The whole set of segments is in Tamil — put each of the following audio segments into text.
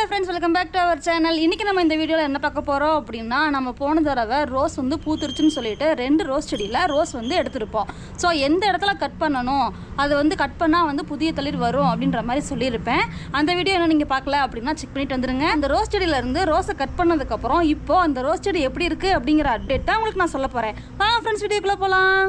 Hello friends, welcome back to our channel. இன்னைக்கு நம்ம இந்த வீடியோல என்ன பார்க்க போறோம் அப்படினா நம்ம போன தடவை ரோஸ் வந்து பூத்துருச்சுன்னு சொல்லிட்டு ரெண்டு ரோஸ் செடியில ரோஸ் வந்து எடுத்துருப்போம். சோ எந்த இடத்துல கட் பண்ணனும், அது வந்து கட் பண்ணா வந்து புதிய தளிர் வரும் அப்படின்ற மாதிரி சொல்லியிருப்பேன். அந்த வீடியோ என்ன நீங்க பார்க்கல அப்படினா செக் பண்ணிட்டு வந்துருங்க. அந்த ரோஸ் செடியில இருந்து ரோஸை கட் பண்ணதுக்கு அப்புறம் இப்போ அந்த ரோஸ் செடி எப்படி இருக்கு அப்படிங்கற அப்டேட் தான் உங்களுக்கு நான் சொல்லப் போறேன். வாங்க फ्रेंड्स வீடியோக்குள்ள போலாம்.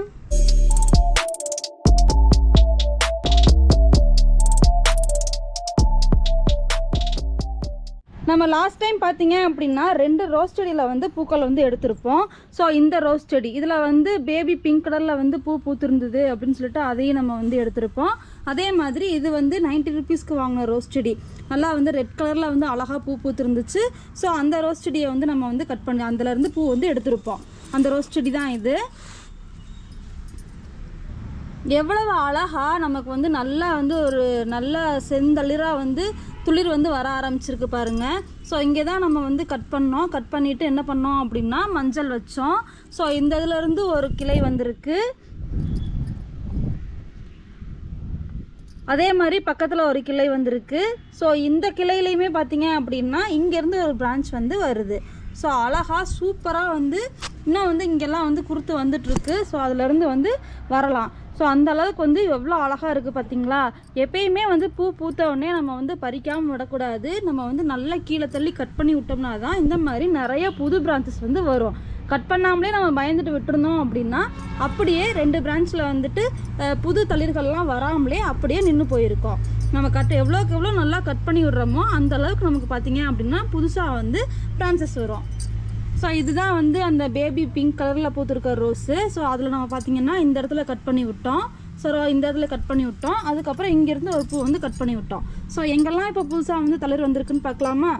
நம்ம லாஸ்ட் டைம் பார்த்தீங்க அப்படின்னா ரெண்டு ரோஸ் செடியில் வந்து பூக்கள் வந்து எடுத்திருப்போம். ஸோ இந்த ரோஸ் செடி இதில் வந்து பேபி பிங்க் கலரில் வந்து பூத்திருந்தது அப்படின்னு சொல்லிட்டு அதையும் நம்ம வந்து எடுத்திருப்போம். அதே மாதிரி இது வந்து 90 ருபீஸ்க்கு வாங்கின ரோஸ் செடி நல்லா வந்து ரெட் கலரில் வந்து அழகாக பூத்துருந்துச்சு. ஸோ அந்த ரோஸ் செடியை வந்து நம்ம வந்து கட் பண்ணி அதுலேருந்து பூ வந்து எடுத்திருப்போம். அந்த ரோஸ் செடி தான் இது. எவ்வளவு அழகா நமக்கு வந்து நல்லா வந்து ஒரு நல்ல செந்தளிராக வந்து துளிர் வந்து வர ஆரம்பிச்சிருக்கு பாருங்க. ஸோ இங்கே தான் நம்ம வந்து கட் பண்ணோம். கட் பண்ணிவிட்டு என்ன பண்ணோம் அப்படின்னா மஞ்சள் வச்சோம். ஸோ இந்த இதுலேருந்து ஒரு கிளை வந்திருக்கு. அதே மாதிரி பக்கத்தில் ஒரு கிளை வந்திருக்கு. ஸோ இந்த கிளையிலையுமே பார்த்தீங்க அப்படின்னா இங்கேருந்து ஒரு பிரான்ச் வந்து வருது. ஸோ அழகாக சூப்பராக வந்து இன்னும் வந்து இங்கெல்லாம் வந்து குறுத்து வந்துட்டுருக்கு. ஸோ அதிலேருந்து வந்து வரலாம். ஸோ அந்த அளவுக்கு வந்து எவ்வளோ அழகாக இருக்குது பார்த்தீங்களா. எப்பயுமே வந்து பூத்த உடனே நம்ம வந்து பறிக்காமல் விடக்கூடாது. நம்ம வந்து நல்லா கீழே தள்ளி கட் பண்ணி விட்டோம்னா தான் இந்த மாதிரி நிறைய புது பிரான்ச்சஸ் வந்து வரும். கட் பண்ணாமலே நம்ம பயந்துட்டு விட்டுருந்தோம் அப்படின்னா அப்படியே ரெண்டு பிரான்ச்சில் வந்துட்டு புது தளிர்கள்லாம் வராமலே அப்படியே நின்று போயிருக்கோம். நம்ம எவ்வளோக்கு எவ்வளோ நல்லா கட் பண்ணி விடுறோமோ அந்த அளவுக்கு நமக்கு பார்த்தீங்க அப்படின்னா புதுசாக வந்து பிரான்ச்சஸ் வரும். ஸோ இதுதான் வந்து அந்த பேபி பிங்க் கலரில் பூத்துருக்க ரோஸு. ஸோ அதில் நம்ம பார்த்தீங்கன்னா இந்த இடத்துல கட் பண்ணி விட்டோம். ஸோ இந்த இடத்துல கட் பண்ணி விட்டோம். அதுக்கப்புறம் இங்கேருந்து ஒரு பூ வந்து கட் பண்ணி விட்டோம். ஸோ எங்கெல்லாம் இப்போ புதுசாக வந்து தளிர் வந்திருக்குன்னு பார்க்கலாமா.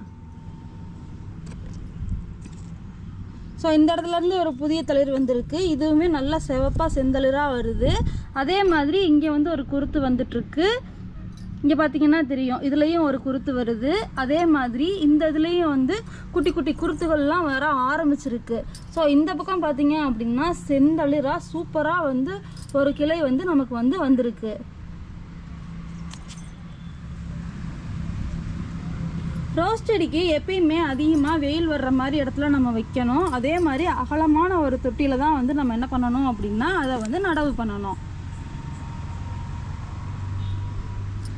ஸோ இந்த இடத்துலேருந்து ஒரு புதிய தளிர் வந்திருக்கு. இதுவுமே நல்லா சிவப்பாக செந்தளிராக வருது. அதே மாதிரி இங்கே வந்து ஒரு குருத்து வந்துட்டுருக்கு. இங்கே பார்த்தீங்கன்னா தெரியும், இதுலேயும் ஒரு குருத்து வருது. அதே மாதிரி இந்த இதுலேயும் வந்து குட்டி குட்டி குருத்துகள்லாம் வர ஆரம்பிச்சிருக்கு. ஸோ இந்த பக்கம் பார்த்தீங்க அப்படின்னா செந்தளிராக சூப்பராக வந்து ஒரு கிளை வந்து நமக்கு வந்து வந்திருக்கு. ரோஸ் செடிக்கு எப்பயுமே அதிகமாக வெயில் வர்ற மாதிரி இடத்துல நம்ம வைக்கணும். அதே மாதிரி அகலமான ஒரு தொட்டியில் தான் வந்து நம்ம என்ன பண்ணணும் அப்படின்னா அதை வந்து நடவு பண்ணணும்.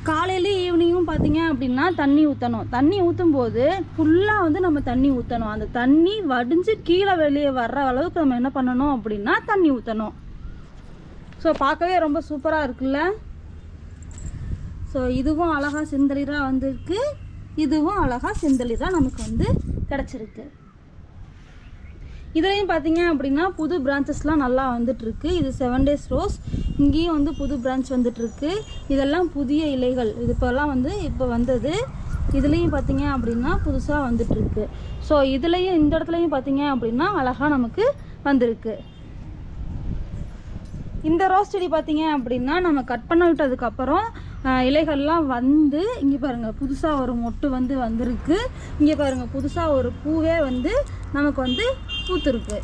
காலையிலேயும் ஈவினிங்கும் பார்த்தீங்க அப்படின்னா தண்ணி ஊற்றணும். தண்ணி ஊற்றும் போது ஃபுல்லாக வந்து நம்ம தண்ணி ஊற்றணும். அந்த தண்ணி வடிஞ்சு கீழே வெளியே வர்ற அளவுக்கு நம்ம என்ன பண்ணணும் அப்படின்னா தண்ணி ஊற்றணும். ஸோ பார்க்கவே ரொம்ப சூப்பராக இருக்குல்ல. ஸோ இதுவும் அழகாக செந்தளிராக வந்திருக்கு. இதுவும் அழகாக செந்தளிராக நமக்கு வந்து கிடச்சிருக்கு. இதுலேயும் பார்த்தீங்க அப்படின்னா புது பிரான்ச்சஸ்லாம் நல்லா வந்துட்டுருக்கு. இது 7 days ரோஸ். இங்கேயும் வந்து புது பிரான்ச் வந்துட்டுருக்கு. இதெல்லாம் புதிய இலைகள். இது இப்போல்லாம் வந்து இப்போ வந்தது. இதுலேயும் பார்த்தீங்க அப்படின்னா புதுசாக வந்துட்டுருக்கு. ஸோ இதுலேயும் இந்த இடத்துலையும் பார்த்தீங்க அப்படின்னா அழகாக நமக்கு வந்திருக்கு. இந்த ரோஸ் செடி பார்த்தீங்க அப்படின்னா நம்ம கட் பண்ண விட்டதுக்கப்புறம் இலைகள்லாம் வந்து இங்கே பாருங்கள் புதுசாக ஒரு மொட்டு வந்து வந்திருக்கு. இங்கே பாருங்கள் புதுசாக ஒரு பூவே வந்து நமக்கு வந்து பூத்துருக்கு.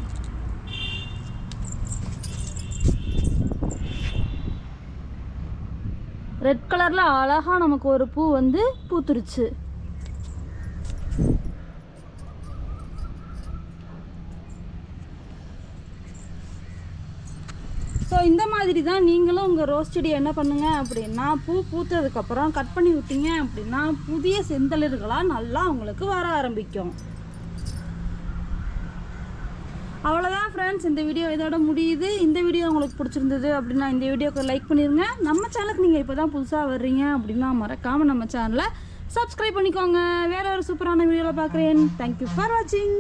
ரெட் கலரில் அழகாக நமக்கு ஒரு பூ வந்து பூத்துருச்சு. ஸோ இந்த மாதிரி தான் நீங்களும் உங்கள் ரோஸ் செடி என்ன பண்ணுங்க அப்படின்னா பூத்ததுக்கப்புறம் கட் பண்ணி விட்டீங்க அப்படின்னா புதிய செந்தளிர்களாக நல்லா உங்களுக்கு வர ஆரம்பிக்கும். அவ்வளோதான் ஃப்ரெண்ட்ஸ், இந்த வீடியோ இதோட முடியுது. இந்த வீடியோ உங்களுக்கு பிடிச்சிருந்தது அப்படின்னா இந்த வீடியோக்கு லைக் பண்ணிடுங்க. நம்ம சேனலுக்கு நீங்கள் இப்போ தான் புதுசாக வர்றீங்க அப்படின்னா மறக்காமல் நம்ம சேனலை சப்ஸ்கிரைப் பண்ணிக்கோங்க. வேறு ஒரு சூப்பரான வீடியோவில் பார்க்குறேன். தேங்க்யூ ஃபார் வாட்சிங்.